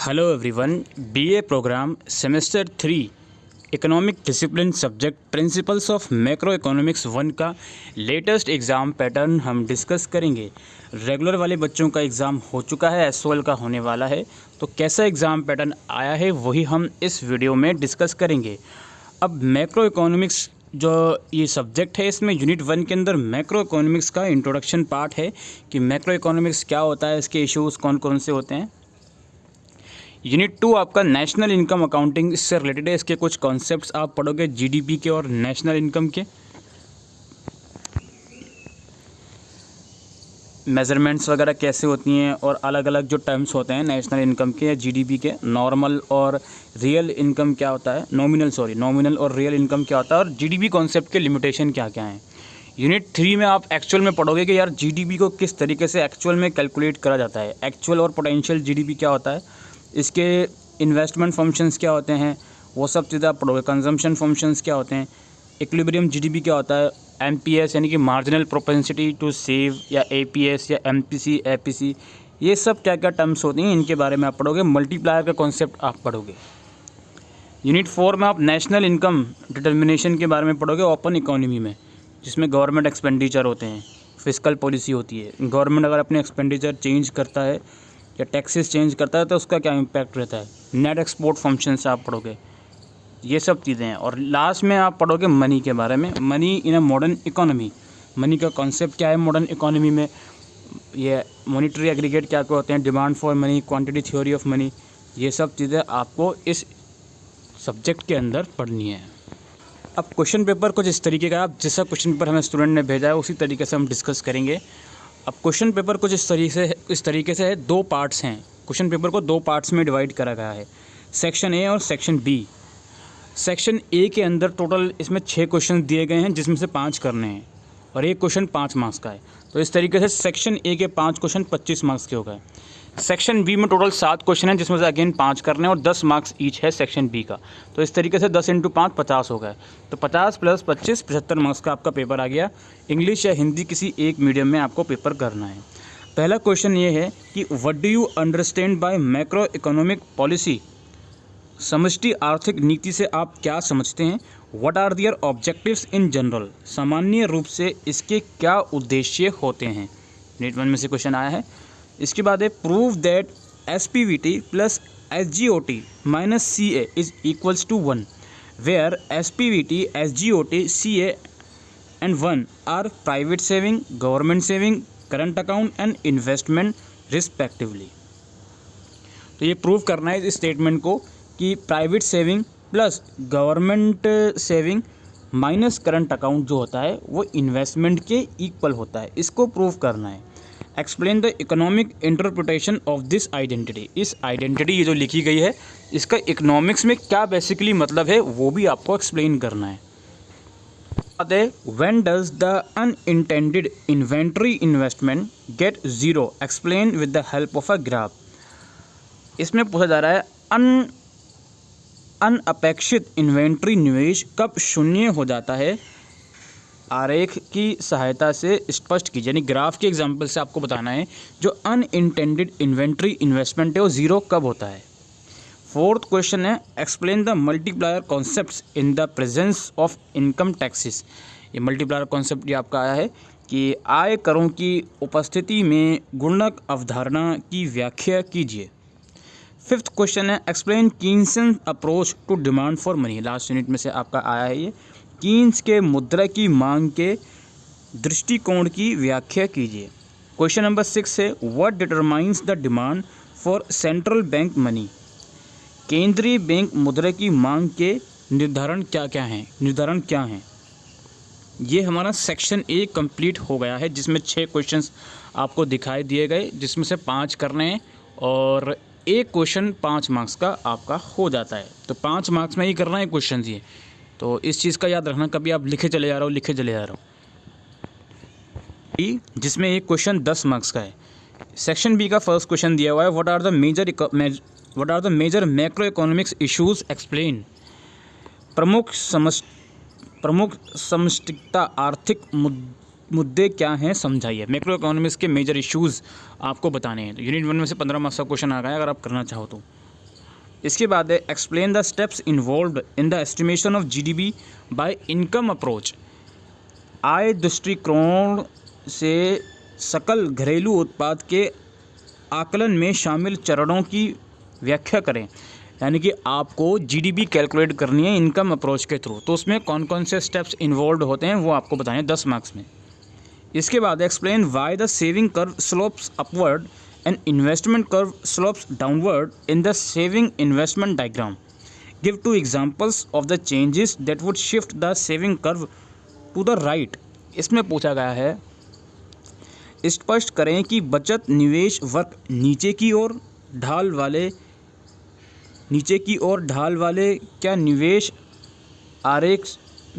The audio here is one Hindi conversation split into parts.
Hello everyone, BA programme semester 3 economic discipline subject principles of macro economics 1 का लेटेस्ट एग्ज़ाम पैटर्न हम डिस्कस करेंगे। रेगुलर वाले बच्चों का एग्ज़ाम हो चुका है, एसओएल का होने वाला है, तो कैसा एग्ज़ाम पैटर्न आया है वही हम इस वीडियो में डिस्कस करेंगे। अब मैक्रो इकोनॉमिक्स जो ये सब्जेक्ट है, इसमें यूनिट 1 के अंदर मैक्रो इकोनॉमिक्स का इंट्रोडक्शन पार्ट है कि मैक्रो इकोनॉमिक्स क्या होता है, इसके इश्यूज़ कौन कौन से होते हैं। यूनिट 2 आपका नेशनल इनकम अकाउंटिंग इससे रिलेटेड है, इसके कुछ कॉन्सेप्ट्स आप पढ़ोगे जीडीपी के और नेशनल इनकम के। मेजरमेंट्स वगैरह कैसे होती हैं और अलग अलग जो टर्म्स होते हैं नेशनल इनकम के या जीडीपी के, नॉर्मल और रियल इनकम क्या होता है, नॉमिनल और रियल इनकम क्या होता है, और जीडीपी कॉन्सेप्ट के लिमिटेशन क्या क्या हैं। यूनिट 3 में आप एक्चुअल में पढ़ोगे कि यार जीडीपी को किस तरीके से एक्चुअल में कैलकुलेट करा जाता है, एक्चुअल और पोटेंशियल जीडीपी क्या होता है, इसके इन्वेस्टमेंट फंक्शंस क्या होते हैं, वो सब चीज़ें आप पढ़ोगे। कंजम्पशन फंक्शंस क्या होते हैं, इक्विलिब्रियम जीडीपी क्या होता है, एमपीएस यानी कि मार्जिनल प्रोपेंसिटी टू सेव या एपीएस या एमपीसी एपीसी, ये सब क्या क्या टर्म्स होती हैं, इनके बारे में आप पढ़ोगे। मल्टीप्लायर का कॉन्सेप्ट आप पढ़ोगे। यूनिट 4 में आप नेशनल इनकम डिटर्मिनेशन के बारे में पढ़ोगे ओपन इकोनॉमी में, जिसमें गवर्नमेंट एक्सपेंडिचर होते हैं, फिस्कल पॉलिसी होती है। गवर्नमेंट अगर अपने एक्सपेंडिचर चेंज करता है या टैक्सेस चेंज करता है तो उसका क्या इम्पैक्ट रहता है। नेट एक्सपोर्ट फंक्शंस आप पढ़ोगे, ये सब चीज़ें हैं। और लास्ट में आप पढ़ोगे मनी के बारे में, money in a modern economy. Money का कॉन्सेप्ट क्या है मॉडर्न इकोनॉमी में, ये मॉनिटरी एग्रीगेट क्या क्या होते हैं, demand for money, quantity theory of money, ये सब चीज़ें आपको इस सब्जेक्ट के अंदर पढ़नी है। अब क्वेश्चन पेपर कुछ इस तरीके का, आप जैसा क्वेश्चन पेपर हमें स्टूडेंट ने भेजा है उसी तरीके से हम डिस्कस करेंगे। अब क्वेश्चन पेपर कुछ इस तरीके से है, दो पार्ट्स हैं। क्वेश्चन पेपर को दो पार्ट्स में डिवाइड करा गया है, सेक्शन ए और सेक्शन बी। सेक्शन ए के अंदर टोटल इसमें 6 क्वेश्चन दिए गए हैं, जिसमें से 5 करने हैं और एक क्वेश्चन 5 मार्क्स का है। तो इस तरीके से सेक्शन ए के 5 क्वेश्चन 25 मार्क्स के हो गए। सेक्शन बी में टोटल 7 क्वेश्चन हैं, जिसमें से अगेन 5 करने हैं और 10 मार्क्स ईच है सेक्शन बी का। तो इस तरीके से 10 × 5 50 हो गए। तो 50 + 25 75 मार्क्स का आपका पेपर आ गया। इंग्लिश या हिंदी किसी एक मीडियम में आपको पेपर करना है। पहला क्वेश्चन ये है कि what do you understand by macro economic policy. समष्टि आर्थिक नीति से आप क्या समझते हैं। What are their objectives in general, सामान्य रूप से इसके क्या उद्देश्य होते हैं। यूनिट 1 में से क्वेश्चन आया है। इसके बाद है prove that SPVT + SGOT - CA is equals to 1, where SPVT, SGOT, CA and 1 are private saving, government saving, current account and investment respectively. तो ये प्रूव करना है इस स्टेटमेंट को कि private saving plus government saving minus current account जो होता है वो इन्वेस्टमेंट के इक्वल होता है, इसको प्रूव करना है। Explain the economic interpretation of this identity. इस आइडेंटिटी ये जो लिखी गई है, इसका इकोनॉमिक्स में क्या बेसिकली मतलब है वो भी आपको एक्सप्लेन करना है। When does the unintended inventory investment get zero, explain with the help of a graph. इसमें पूछा जा रहा है अनअपेक्षित इन्वेंट्री निवेश कब शून्य हो जाता है, आरेख की सहायता से स्पष्ट कीजिए। यानी ग्राफ के एग्जांपल से आपको बताना है जो अनइंटेंडेड इन्वेंट्री इन्वेस्टमेंट है वो जीरो कब होता है। फोर्थ क्वेश्चन है explain the multiplier concepts in the presence of income taxes. ये मल्टीप्लायर कॉन्सेप्ट ये आपका आया है कि आय करों की उपस्थिति में गुणक अवधारणा की व्याख्या कीजिए। फिफ्थ क्वेश्चन है explain Keynesian approach to demand for money. Last unit में से आपका आया है ये। कीन्स के मुद्रा की मांग के दृष्टिकोण की व्याख्या कीजिए। क्वेश्चन नंबर 6 है what determines the demand for central bank money. केंद्रीय बैंक मुद्रा की मांग के निर्धारण क्या हैं। ये हमारा सेक्शन ए कंप्लीट हो गया है, जिसमें 6 क्वेश्चंस आपको दिखाई दिए गए, जिसमें से 5 करने हैं और एक क्वेश्चन 5 मार्क्स का आपका हो जाता है। तो 5 मार्क्स में ही करना है क्वेश्चन ये, तो इस चीज़ का याद रखना, कभी आप लिखे चले जा रहे हो जिसमें एक क्वेश्चन 10 मार्क्स का है। सेक्शन बी का फर्स्ट क्वेश्चन दिया हुआ है what are the major macro economics issues explain. प्रमुख समष्टिकता आर्थिक मुद्दे क्या हैं समझाइए। मैक्रो इकोनॉमिक्स के मेजर इश्यूज़ आपको बताने हैं। तो यूनिट 1 में से 15 मार्क्स का क्वेश्चन आ गया अगर आप करना चाहो तो। इसके बाद है explain the steps involved in the estimation of GDP by income approach. आय दृष्टिकोण से सकल घरेलू उत्पाद के आकलन में शामिल चरणों की व्याख्या करें। यानी कि आपको जीडीपी कैलकुलेट करनी है इनकम अप्रोच के थ्रू, तो उसमें कौन कौन से स्टेप्स इन्वॉल्व होते हैं वो आपको बताएं 10 मार्क्स में। इसके बाद explain why the saving curve slopes upward and investment curve slopes downward in the saving investment diagram. Give 2 examples of the changes that would shift the saving curve to the right. इसमें पूछा गया है स्पष्ट करें कि बचत निवेश वक्र नीचे की ओर ढाल वाले क्या निवेश आरेख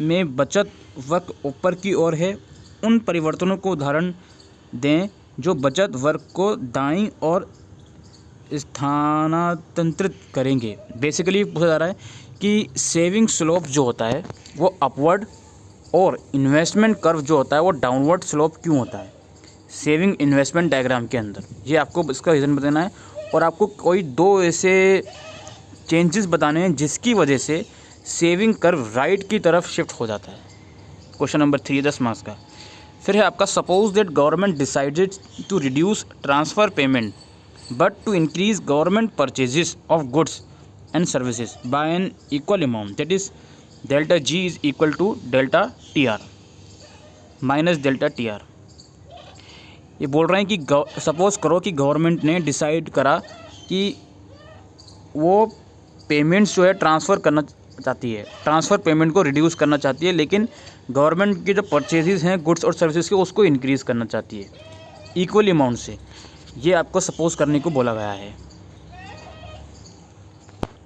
में बचत वक्र ऊपर की ओर है। उन परिवर्तनों को उदाहरण दें जो बचत वर्ग को दाईं ओर स्थानांतरित करेंगे। बेसिकली पूछा जा रहा है कि सेविंग स्लोप जो होता है वो अपवर्ड और इन्वेस्टमेंट कर्व जो होता है वो डाउनवर्ड स्लोप क्यों होता है सेविंग इन्वेस्टमेंट डायग्राम के अंदर। ये आपको इसका रीज़न बताना है और आपको कोई 2 ऐसे चेंजेस बताने हैं जिसकी वजह से सेविंग कर्व राइट की तरफ शिफ्ट हो जाता है। क्वेश्चन नंबर 3 10 मार्क्स का। फिर है आपका suppose that government decided to reduce transfer payment but to increase government purchases of goods and services by an equal amount, that is delta G is equal to delta T R minus delta T R. ये बोल रहे हैं कि सपोज़ करो कि गवर्नमेंट ने डिसाइड करा कि वो पेमेंट्स जो है ट्रांसफ़र करना चाहती है, ट्रांसफ़र पेमेंट को रिड्यूस करना चाहती है, लेकिन गवर्नमेंट की जो परचेजेस हैं गुड्स और सर्विसेज के उसको इंक्रीज़ करना चाहती है इक्वल अमाउंट से। ये आपको सपोज करने को बोला गया है।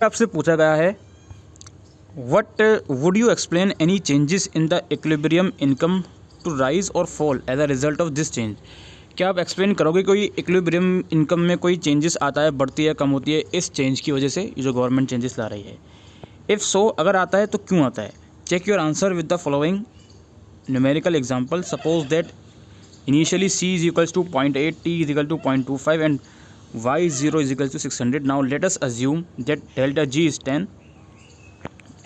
आपसे पूछा गया है what would you explain any changes in the equilibrium income to rise और fall as a result of this change. क्या आप एक्सप्लेन करोगे कोई इक्विलिब्रियम इनकम में कोई चेंजेस आता है, बढ़ती है, कम होती है इस चेंज की वजह से, ये जो गवर्नमेंट चेंजेस ला रही है। इफ़ सो अगर आता है तो क्यों आता है। Check your answer with the following numerical example. Suppose that initially c is equals to 0.8, t is equal to 0.25 and y0 is equal to 600। Now let us assume that delta g is 10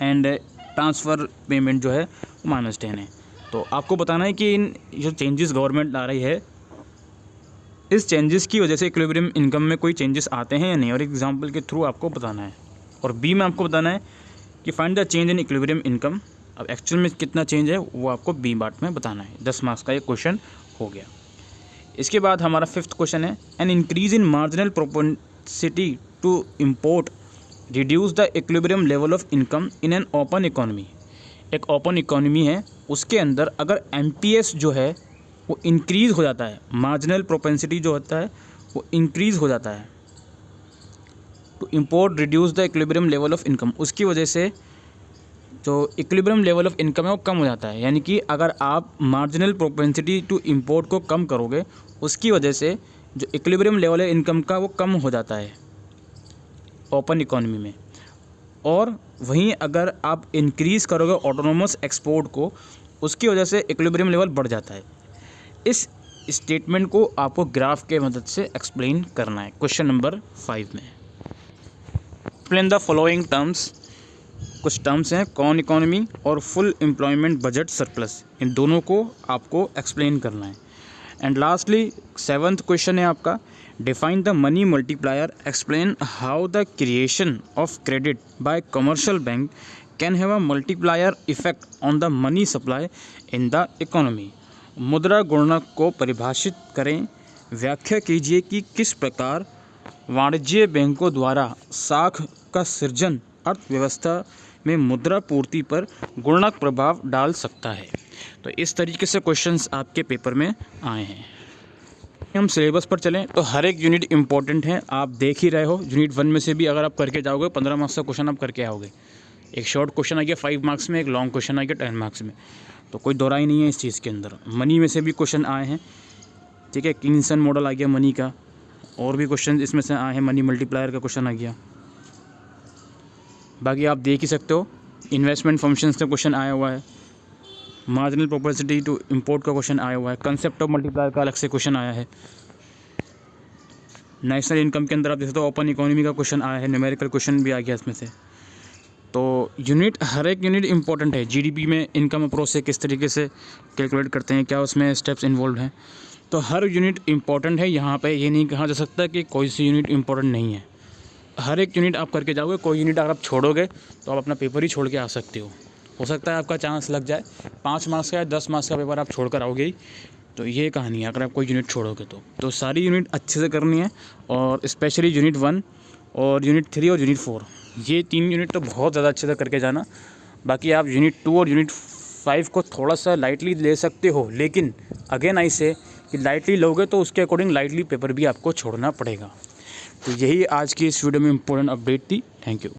and transfer payment जो है वो -10 है। तो आपको बताना है कि इन जो चेंजेस गवर्नमेंट ला रही है इस चेंजेस की वजह से इक्विलिब्रियम इनकम में कोई चेंजेस आते हैं या नहीं, और एग्जांपल के थ्रू आपको बताना है। और बी में आपको बताना है कि find the change in equilibrium income. अब एक्चुअल में कितना चेंज है वो आपको बी पार्ट में बताना है। 10 मार्क्स का ये क्वेश्चन हो गया। इसके बाद हमारा 5th क्वेश्चन है an increase in marginal propensity to import reduce the equilibrium level of income in an open economy. एक ओपन इकोनॉमी है उसके अंदर अगर MPS जो है वो इंक्रीज़ हो जाता है, मार्जिनल प्रोपेंसिटी जो होता है वो इंक्रीज़ हो जाता है to import reduce the equilibrium level of income, उसकी वजह से जो इक्विलिब्रियम लेवल ऑफ इनकम है वो कम हो जाता है। यानी कि अगर आप मार्जिनल प्रोपेंसिटी टू इम्पोर्ट को कम करोगे उसकी वजह से जो इक्विलिब्रियम लेवल है इनकम का वो कम हो जाता है ओपन इकोनॉमी में। और वहीं अगर आप इंक्रीज़ करोगे ऑटोनोमस एक्सपोर्ट को उसकी वजह से इक्विलिब्रियम लेवल बढ़ जाता है। इस स्टेटमेंट को आपको ग्राफ के मदद से एक्सप्लेन करना है। क्वेश्चन नंबर 5 में एक्सप्लेन द फॉलोइंग टर्म्स। कुछ टर्म्स हैं कॉन इकोनॉमी और फुल एम्प्लॉयमेंट बजट सरप्लस, इन दोनों को आपको एक्सप्लेन करना है। एंड लास्टली 7th क्वेश्चन है आपका define the money multiplier. Explain how the creation of credit by commercial bank can have a multiplier effect on the money supply in the economy. मुद्रा गुणक को परिभाषित करें। व्याख्या कीजिए कि किस प्रकार वाणिज्य बैंकों द्वारा साख का सृजन अर्थव्यवस्था में मुद्रा पूर्ति पर गुणक प्रभाव डाल सकता है। तो इस तरीके से क्वेश्चंस आपके पेपर में आए हैं। हम सिलेबस पर चलें तो हर एक यूनिट इम्पोर्टेंट है, आप देख ही रहे हो। यूनिट 1 में से भी अगर आप करके जाओगे 15 मार्क्स का क्वेश्चन आप करके आओगे। एक शॉर्ट क्वेश्चन आ गया 5 मार्क्स में, एक लॉन्ग क्वेश्चन आ गया 10 मार्क्स में, तो कोई दौरा ही नहीं है इस चीज़ के अंदर। मनी में से भी क्वेश्चन आए हैं, ठीक है। किंगसन मॉडल आ गया मनी का, और भी क्वेश्चन इसमें से आए हैं। मनी मल्टीप्लायर का क्वेश्चन आ गया। बाकी आप देख ही सकते हो इन्वेस्टमेंट फंक्शंस का क्वेश्चन आया हुआ है, मार्जिनल प्रोपेंसिटी टू इंपोर्ट का क्वेश्चन आया हुआ है, कंसेप्ट ऑफ मल्टीप्लायर का अलग से क्वेश्चन आया है। नेशनल इनकम के अंदर आप जैसे तो ओपन इकोनॉमी का क्वेश्चन आया है, न्यूमेरिकल क्वेश्चन भी आ गया इसमें से। तो यूनिट, हर एक यूनिट इंपॉर्टेंट है। जीडीपी में इनकम अप्रोच से किस तरीके से कैलकुलेट करते हैं, क्या उसमें स्टेप्स इन्वॉल्व हैं, तो हर यूनिट इंपॉर्टेंट है। यहाँ पे ये नहीं कहा जा सकता कि कोई सी यूनिट इंपॉर्टेंट नहीं है। हर एक यूनिट आप करके जाओगे, कोई यूनिट अगर आप छोड़ोगे तो आप अपना पेपर ही छोड़ के आ सकते हो सकता है आपका चांस लग जाए 5 मार्क्स का या 10 मार्क्स का पेपर आप छोड़ कर आओगे ही। तो ये कहानी है अगर आप कोई यूनिट छोड़ोगे तो सारी यूनिट अच्छे से करनी है, और स्पेशली यूनिट 1 और यूनिट 3 और यूनिट 4, ये 3 यूनिट तो बहुत ज़्यादा अच्छे से करके जाना। बाकी आप यूनिट 2 और यूनिट 5 को थोड़ा सा लाइटली ले सकते हो, लेकिन अगेन आई से कि लाइटली लोगे तो उसके अकॉर्डिंग लाइटली पेपर भी आपको छोड़ना पड़ेगा। तो यही आज की इस वीडियो में इम्पोर्टेंट अपडेट थी। Thank you.